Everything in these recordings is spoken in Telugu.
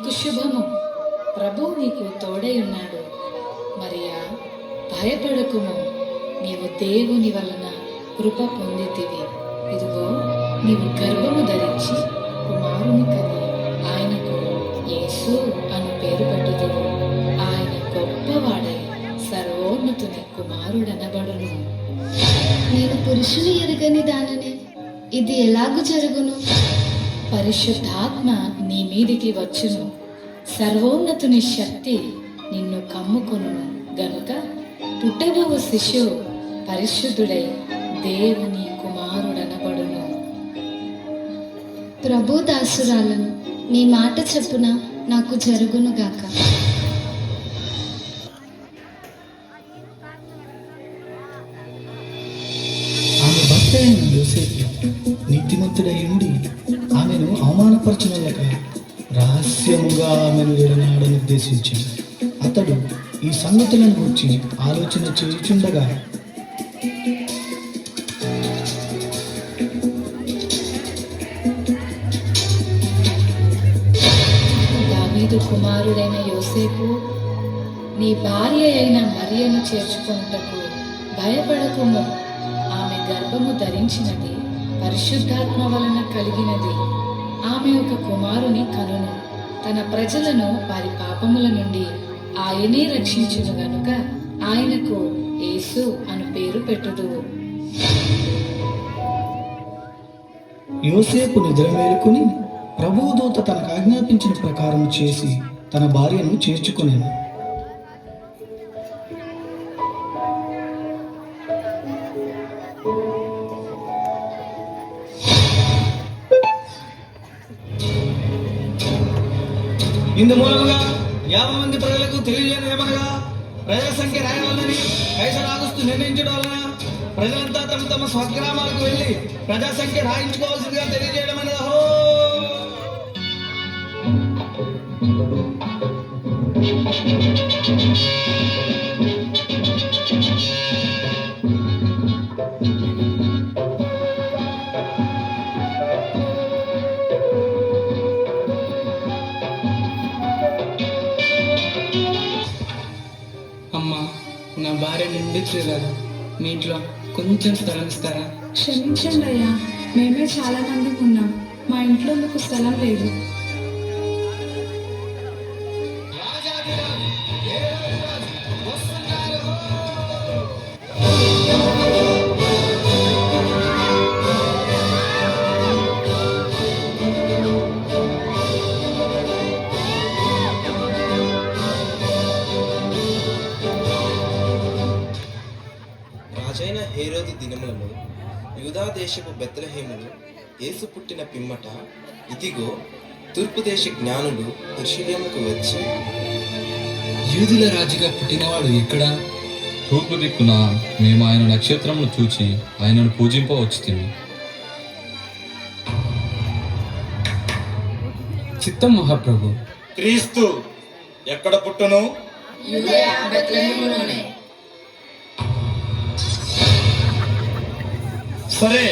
నీకు శుభము, ప్రభువు నీకు తోడై ఉన్నాడు. మరియా, భయపడకుము, నీవు దేవుని వలన కృప పొందితివి. ఇదిగో, నీవు గర్భము ధరించి కుమారుని కని ఆయనకు యేసు అను పేరు పెట్టుదువు. ఆయన గొప్పవాడై సర్వోన్నతుని కుమారుడనబడును. నేను పురుషుని ఎరుగని దానని, ఇది ఎలాగు జరుగును? పరిశుద్ధాత్మ నీ మీదికి వచ్చును, సర్వోన్నతుని శక్తి నిన్ను కమ్ముకొనును గనుక పుట్టబోవు శిశువు పరిశుద్ధుడై దేవుని కుమారుడనబడును. ప్రభు దాసురాలను, నీ మాట చెప్పున నాకు జరుగునుగాక. ఆమె భర్త అయిన యోసేపు నీతిమంతుడై ఉండి ఆమెను అవమానపరచనలక రహస్యముగా ఆమెను విడనాడని ఉద్దేశించాడు. అతడు ఈ సంగతులను గురించి ఆలోచన చేయుచుండగా దావీదు కుమారుడైన యోసేపు, నీ భార్య అయిన మరియను చేర్చుకొనుటకు భయపడకుము. ఆమె గర్భము ధరించినది పరిశుద్ధాత్మ వలన కలిగినది. ఆమె ఒక కుమారుని కనును. తన ప్రజలను వారి పాపముల నుండి ఆయనే రక్షించును గనుక ఆయనకు యేసు అను పేరు పెట్టుదువు. యోసేపు నిద్ర మేలుకుని ప్రభువు దూత తనకు ఆజ్ఞాపించిన ప్రకారం చేసి తన భార్యను చేర్చుకునేను. ఇందు మూలముగా 50 మంది ప్రజలకు తెలియజేయను ఏమనగా, ప్రజల సంఖ్య రాయవాలని కైసర్ ఆగస్టు నిర్ణయించడం వలన ప్రజలంతా తమ తమ స్వగ్రామాలకు వెళ్ళి ప్రజా సంఖ్య రాయించుకోవాల్సిందిగా తెలియజేయడం అనేది. హో అమ్మా, నా భార్య నిండిచ్చు కదా, మీ ఇంట్లో కొంచెం స్థలం ఇస్తారా? క్షమించండి అయ్యా, మేమే చాలా మంది ఉన్నాం, మా ఇంట్లో మీకు స్థలం లేదు. రాజైన హేరోదు దినములలో యూదా దేశపు బెత్లెహేములో యేసు పుట్టిన పిమ్మట, ఇదిగో, తూర్పు దేశ జ్ఞానులు యెరూషలేముకు వచ్చి, యూదుల రాజుగా పుట్టినవాడు ఎక్కడా? తూర్పు దిక్కున మేము ఆయన నక్షత్రమును చూచి ఆయనను పూజింపవచ్చుతిమి. చిత్తం మహాప్రభు. క్రీస్తు ఎక్కడ పుట్టును? సరే,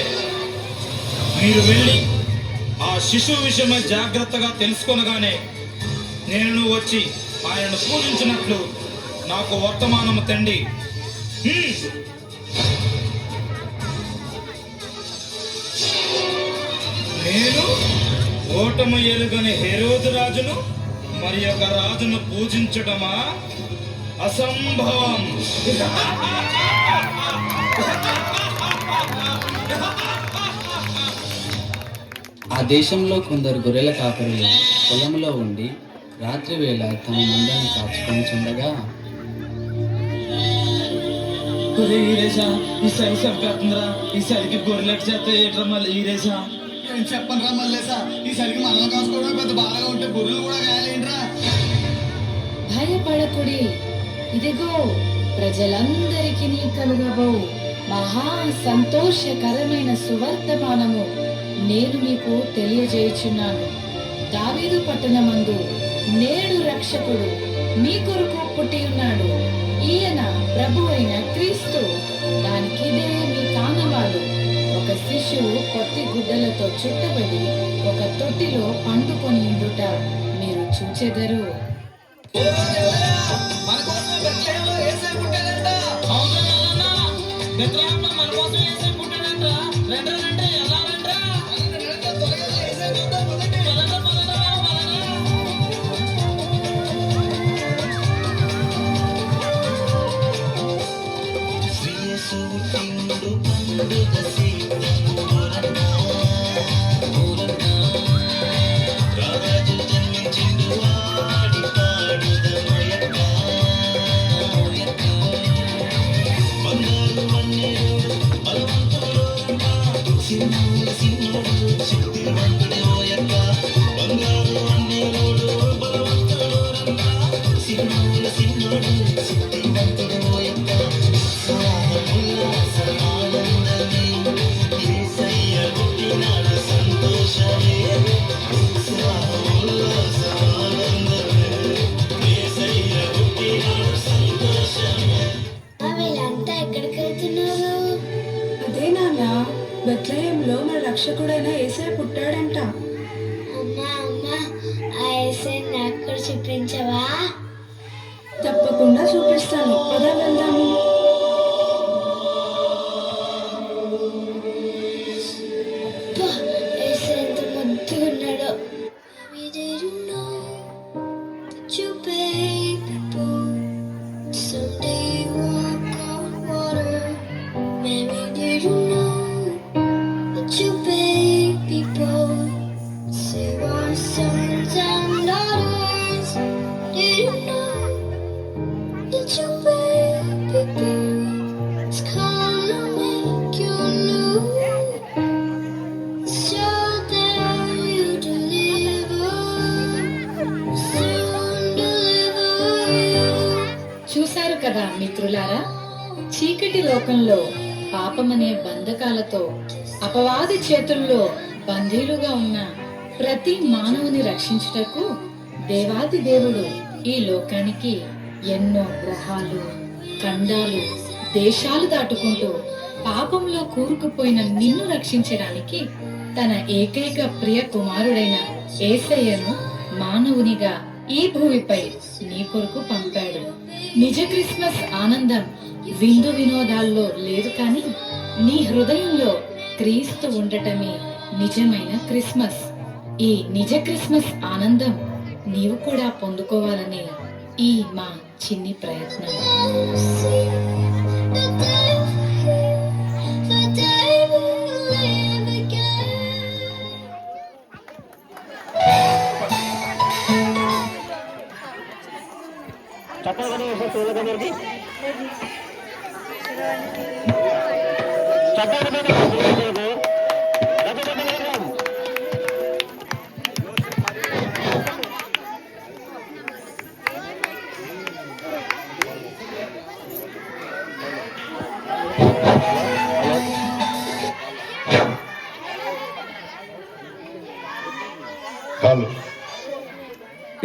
మీరు వెళ్ళి ఆ శిశువు విషయమై జాగ్రత్తగా తెలుసుకొనగానే నేను వచ్చి ఆయనను పూజించినట్లు నాకు వర్తమానము తండి. నేను ఓటము ఎరుగని హేరోదు రాజును మరి ఒక రాజును పూజించటమా? అసంభవం. ఆ దేశంలో కొందరు గొర్రెల కాపరులు పొలంలో ఉండి రాత్రి వేళ తమ మందను కాచుకొని చుండగా, ఈసారి సంపేస్తుందిరా, ఈసారికి గొర్రెలకు చేత ఏట్రా మళ్ళీ ఈరేసా. నేను చెప్పను రా మల్లేసా, ఈసారికి మనం కాసుకోవడం పెద్ద బాగా ఉంటే గొర్రెలు కూడా కాయాలేంట్రా. భయపడకుడి, ఇదిగో, ప్రజలందరికీ కలుగబో మహా సంతోషకరమైన సువర్తమానము నేను మీకు తెలియజేయుచున్నాను. దావీదు పట్టణమందు నేడు రక్షకుడు మీ కొరకు పుట్టి ఉన్నాడు. ఈయన ప్రభు అయిన క్రీస్తు. దానికిదే మీ కానవాడు. ఒక శిశువు పొత్తి గుడ్డలతో చుట్టబడి ఒక తొట్టిలో పండుకొని ఉండుట మీరు చూచి వచ్చెదరు. మన కోసం బెత్లెహేములో యేసే పుట్టాడంట. బెత్లెహేములో మన కోసం యేసే పుట్టాడంట. రండి రండి, ఎలా రండి? త్వరగా యేసే చూద్దాం పదండి. పదండి, పదండి, పదండి. వీళ్ళంతా ఎక్కడికి వెళ్తున్నారు? అదే నాన్న, బెత్లెహేంలో మన రక్షకుడైన యేసయ్య పుట్టాడంట. అమ్మా అమ్మా, ఆ యేసయ్య నాకు కూడా చూపించవా? తప్పకుండా చూపిస్తాను, పద వెళ్దాము. అబ్బా, యేసయ్య ఎంత ముద్దుగా ఉన్నాడో. చూశారు కదా మిత్రులారా, చీకటి లోకంలో పాపమనే బంధకాలతో అపవాది చేతుల్లో బందీలుగా ఉన్న ప్రతి మానవుని రక్షించుటకు దేవాది దేవుడు ఈ లోకానికి ఎన్నో గ్రహాలు, ఖండాలు, దేశాలు దాటుకుంటూ పాపంలో కూరుకుపోయిన నిన్ను రక్షించడానికి తన ఏకైక ప్రియ కుమారుడైన యేసయ్యను మానవునిగా ఈ భూమిపై నీ కొరకు పంపాడు. నిజ క్రిస్మస్ ఆనందం విందు వినోదాల్లో లేదు, కానీ నీ హృదయంలో క్రీస్తు ఉండటమే నిజమైన క్రిస్మస్. ఈ నిజ క్రిస్మస్ ఆనందం నీవు కూడా పొందుకోవాలనే ఈ మా చిన్ని ప్రయత్నం.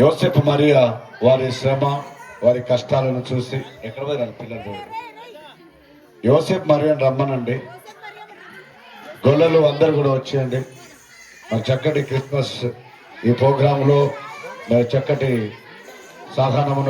యోసేపు మరియా వారి శ్రమ, వారి కష్టాలను చూసి ఎక్కడ పోయినారు పిల్లలు? యోసేపు మరియాని రమ్మనండి, గొల్లలు అందరు కూడా వచ్చేయండి. మరి చక్కటి క్రిస్మస్ ఈ ప్రోగ్రాంలో మరి చక్కటి సాధారణమును